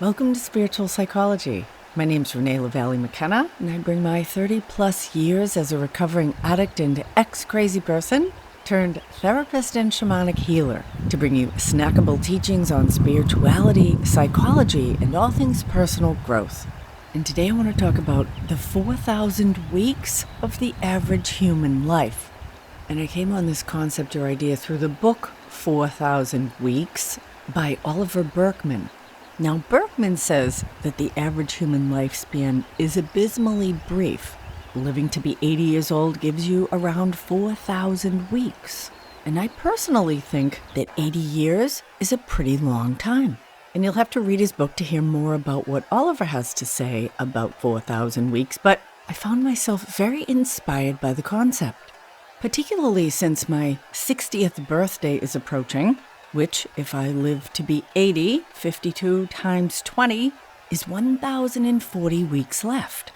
Welcome to Spiritual Psychology. My name's Renee McKenna, and I bring my 30-plus years as a recovering addict and ex-crazy person turned therapist and shamanic healer to bring you snackable teachings on spirituality, psychology, and all things personal growth. And today I want to talk about the 4,000 weeks of the average human life. And I came on this concept or idea through the book 4,000 Weeks by Oliver Burkeman. Now, Burkeman says that the average human lifespan is abysmally brief. Living to be 80 years old gives you around 4,000 weeks. And I personally think that 80 years is a pretty long time. And you'll have to read his book to hear more about what Oliver has to say about 4,000 weeks, but I found myself very inspired by the concept, particularly since my 60th birthday is approaching, which, if I live to be 80, 52 times 20, is 1,040 weeks left.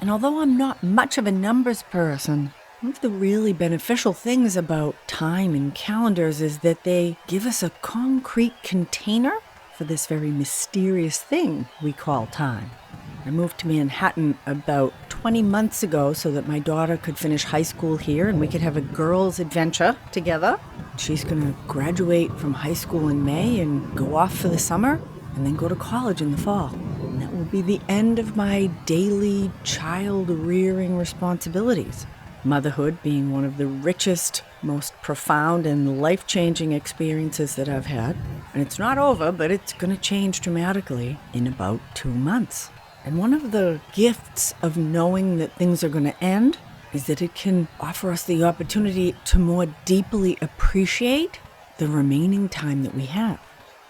And although I'm not much of a numbers person, one of the really beneficial things about time and calendars is that they give us a concrete container for this very mysterious thing we call time. I moved to Manhattan about 20 months ago so that my daughter could finish high school here and we could have a girls' adventure together. She's going to graduate from high school in May and go off for the summer and then go to college in the fall. And that will be the end of my daily child-rearing responsibilities. Motherhood being one of the richest, most profound and life-changing experiences that I've had. And it's not over, but it's going to change dramatically in about 2 months. And one of the gifts of knowing that things are going to end is that it can offer us the opportunity to more deeply appreciate the remaining time that we have.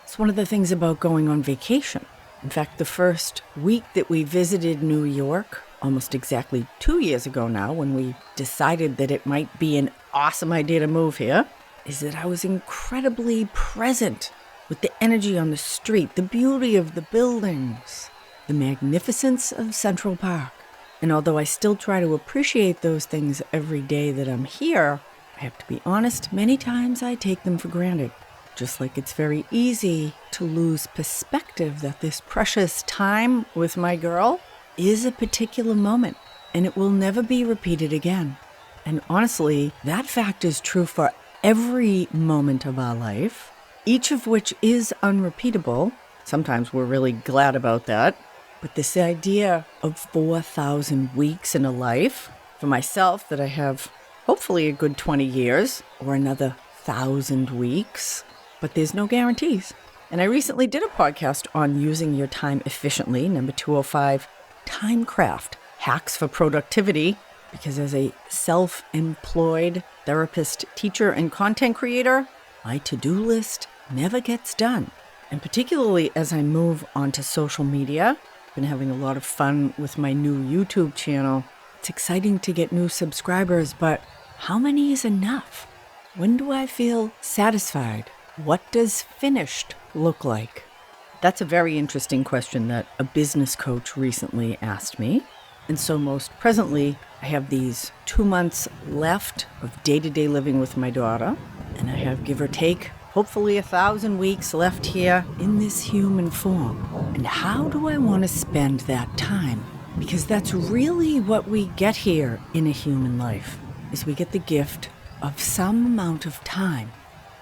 It's one of the things about going on vacation. In fact, the first week that we visited New York, almost exactly 2 years ago now, when we decided that it might be an awesome idea to move here, is that I was incredibly present with the energy on the street, the beauty of the buildings, the magnificence of Central Park. And although I still try to appreciate those things every day that I'm here, I have to be honest, many times I take them for granted. Just like it's very easy to lose perspective that this precious time with my girl is a particular moment, and it will never be repeated again. And honestly, that fact is true for every moment of our life, each of which is unrepeatable. Sometimes we're really glad about that. But this idea of 4,000 weeks in a life, for myself, that I have hopefully a good 20 years or another 1,000 weeks, but there's no guarantees. And I recently did a podcast on using your time efficiently, number 205, Timecraft, Hacks for Productivity, because as a self-employed therapist, teacher, and content creator, my to-do list never gets done. And particularly as I move onto social media, I've been having a lot of fun with my new YouTube channel. It's exciting to get new subscribers, but how many is enough? When do I feel satisfied? What does finished look like? That's a very interesting question that a business coach recently asked me. And so most presently, I have these 2 months left of day-to-day living with my daughter, and I have, give or take, hopefully 1,000 weeks left here in this human form. And how do I want to spend that time? Because that's really what we get here in a human life, is we get the gift of some amount of time.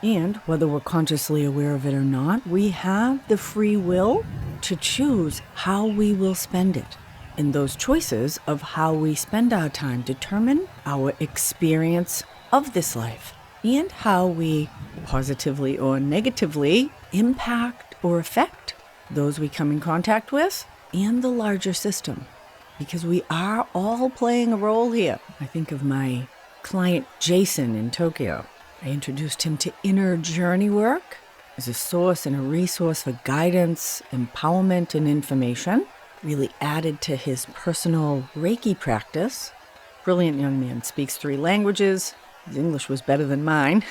And whether we're consciously aware of it or not, we have the free will to choose how we will spend it. And those choices of how we spend our time determine our experience of this life and how we positively or negatively impact or affect those we come in contact with and the larger system. Because we are all playing a role here. I think of my client Jason in Tokyo. I introduced him to inner journey work as a source and a resource for guidance, empowerment, and information. Really added to his personal Reiki practice. Brilliant young man, speaks 3 languages. His English was better than mine.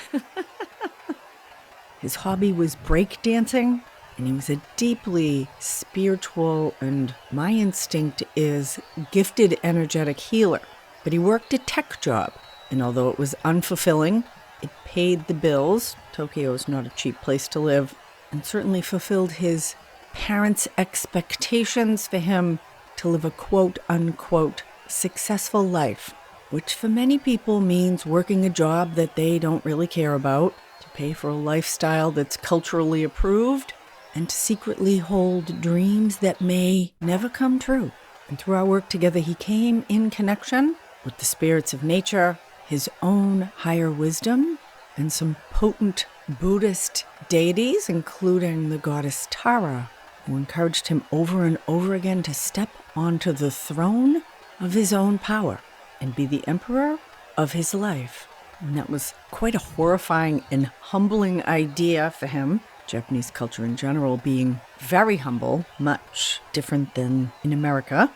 His hobby was breakdancing, and he was a deeply spiritual, and my instinct is gifted energetic healer. But he worked a tech job, and although it was unfulfilling, it paid the bills. Tokyo is not a cheap place to live, and certainly fulfilled his parents' expectations for him to live a quote-unquote successful life, which for many people means working a job that they don't really care about, to pay for a lifestyle that's culturally approved, and to secretly hold dreams that may never come true. And through our work together, he came in connection with the spirits of nature, his own higher wisdom, and some potent Buddhist deities, including the goddess Tara, who encouraged him over and over again to step onto the throne of his own power and be the emperor of his life. And that was quite a horrifying and humbling idea for him. Japanese culture in general being very humble, much different than in America.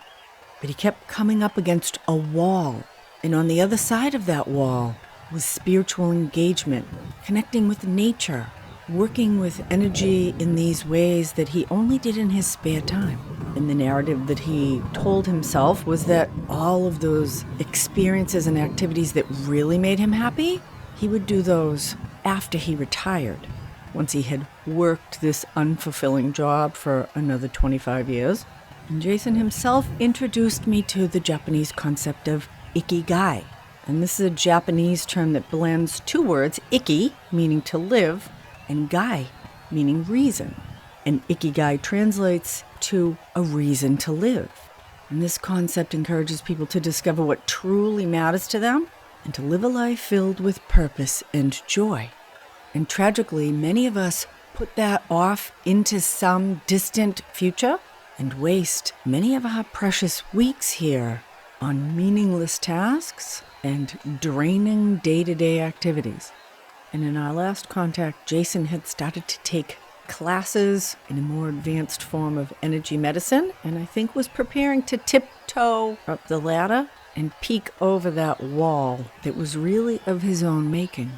But he kept coming up against a wall. And on the other side of that wall was spiritual engagement, connecting with nature, working with energy in these ways that he only did in his spare time. And the narrative that he told himself was that all of those experiences and activities that really made him happy, he would do those after he retired, once he had worked this unfulfilling job for another 25 years. And Jason himself introduced me to the Japanese concept of ikigai. And this is a Japanese term that blends two words, iki, meaning to live, and gai, meaning reason. And ikigai translates to a reason to live. And this concept encourages people to discover what truly matters to them and to live a life filled with purpose and joy. And tragically, many of us put that off into some distant future and waste many of our precious weeks here on meaningless tasks and draining day-to-day activities. And in our last contact, Jason had started to take classes in a more advanced form of energy medicine, and I think was preparing to tiptoe up the ladder and peek over that wall that was really of his own making.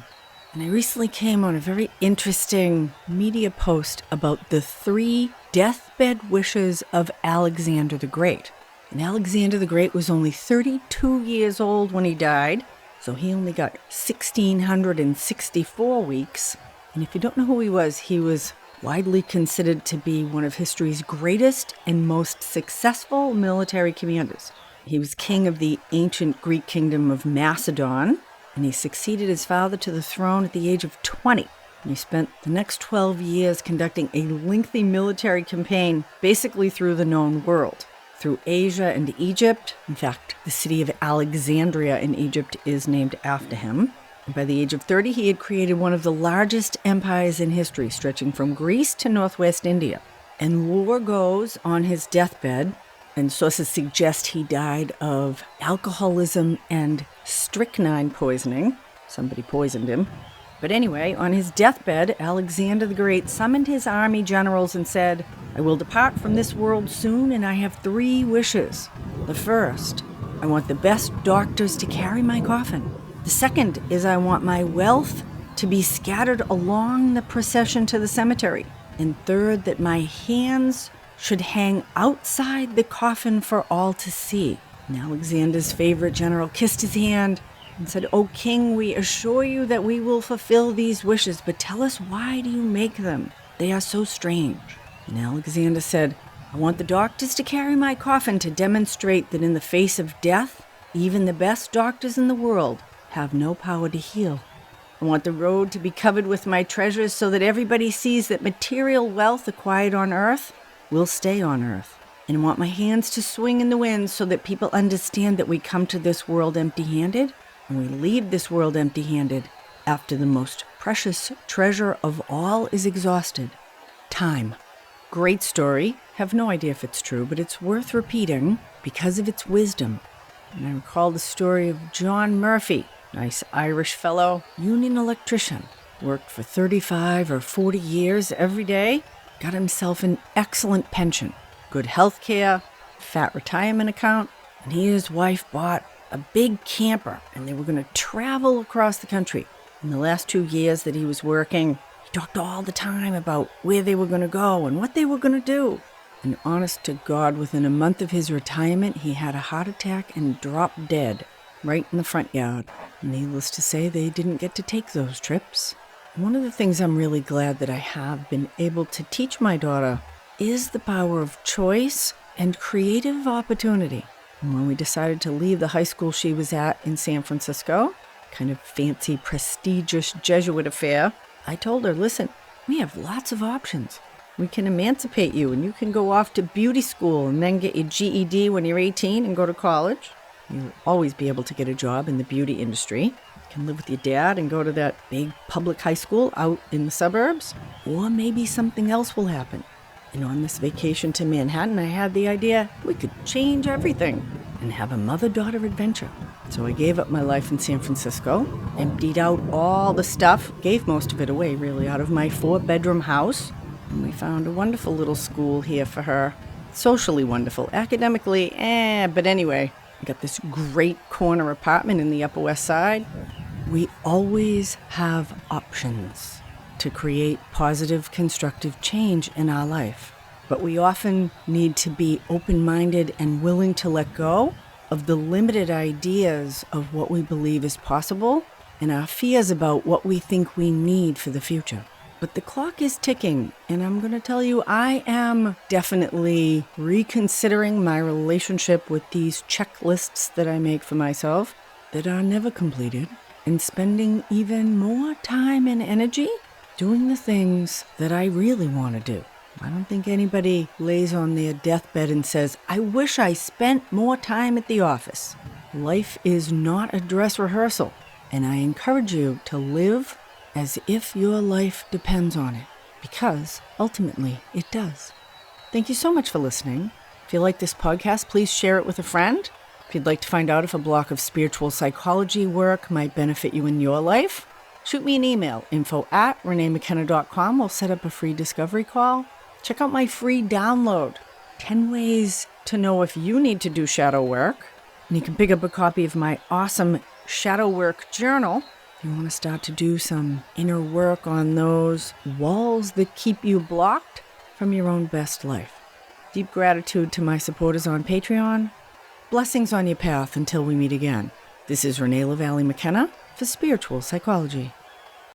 And I recently came on a very interesting media post about the 3 deathbed wishes of Alexander the Great. And Alexander the Great was only 32 years old when he died, so he only got 1,664 weeks. And if you don't know who he was widely considered to be one of history's greatest and most successful military commanders. He was king of the ancient Greek kingdom of Macedon, and he succeeded his father to the throne at the age of 20. And he spent the next 12 years conducting a lengthy military campaign basically through the known world, through Asia and Egypt. In fact, the city of Alexandria in Egypt is named after him. And by the age of 30, he had created one of the largest empires in history, stretching from Greece to northwest India. And lore goes, on his deathbed, and sources suggest he died of alcoholism and strychnine poisoning. Somebody poisoned him. But anyway, on his deathbed, Alexander the Great summoned his army generals and said, "I will depart from this world soon, and I have 3 wishes. The first, I want the best doctors to carry my coffin. The second is I want my wealth to be scattered along the procession to the cemetery. And third, that my hands should hang outside the coffin for all to see." And Alexander's favorite general kissed his hand and said, "O king, we assure you that we will fulfill these wishes, but tell us, why do you make them? They are so strange." And Alexander said, "I want the doctors to carry my coffin to demonstrate that in the face of death, even the best doctors in the world have no power to heal. I want the road to be covered with my treasures so that everybody sees that material wealth acquired on earth will stay on earth. And I want my hands to swing in the wind so that people understand that we come to this world empty-handed and we leave this world empty-handed after the most precious treasure of all is exhausted, time." Great story. Have no idea if it's true, but it's worth repeating because of its wisdom. And I recall the story of John Murphy, nice Irish fellow, union electrician, worked for 35 or 40 years every day, got himself an excellent pension, good health care, fat retirement account, and he and his wife bought a big camper, and they were going to travel across the country. In the last 2 years that he was working, he talked all the time about where they were going to go and what they were going to do. And honest to God, within a month of his retirement, he had a heart attack and dropped dead right in the front yard. Needless to say, they didn't get to take those trips. One of the things I'm really glad that I have been able to teach my daughter is the power of choice and creative opportunity. And when we decided to leave the high school she was at in San Francisco, kind of fancy, prestigious Jesuit affair, I told her, listen, we have lots of options. We can emancipate you and you can go off to beauty school and then get your GED when you're 18 and go to college. You'll always be able to get a job in the beauty industry. You can live with your dad and go to that big public high school out in the suburbs. Or maybe something else will happen. And on this vacation to Manhattan, I had the idea we could change everything and have a mother-daughter adventure. So I gave up my life in San Francisco, emptied out all the stuff, gave most of it away really, out of my 4-bedroom house. And we found a wonderful little school here for her. Socially wonderful, academically, but anyway, I got this great corner apartment in the Upper West Side. We always have options to create positive, constructive change in our life. But we often need to be open-minded and willing to let go of the limited ideas of what we believe is possible and our fears about what we think we need for the future. But the clock is ticking, and I'm going to tell you, I am definitely reconsidering my relationship with these checklists that I make for myself that are never completed, and spending even more time and energy doing the things that I really want to do. I don't think anybody lays on their deathbed and says, I wish I spent more time at the office. Life is not a dress rehearsal, and I encourage you to live as if your life depends on it, because ultimately it does. Thank you so much for listening. If you like this podcast, please share it with a friend. If you'd like to find out if a block of spiritual psychology work might benefit you in your life, shoot me an email, info@reneemckenna.com. We'll set up a free discovery call. Check out my free download, 10 ways to know if you need to do shadow work. And you can pick up a copy of my awesome shadow work journal if you want to start to do some inner work on those walls that keep you blocked from your own best life. Deep gratitude to my supporters on Patreon. Blessings on your path until we meet again. This is Renee LaValle McKenna for Spiritual Psychology.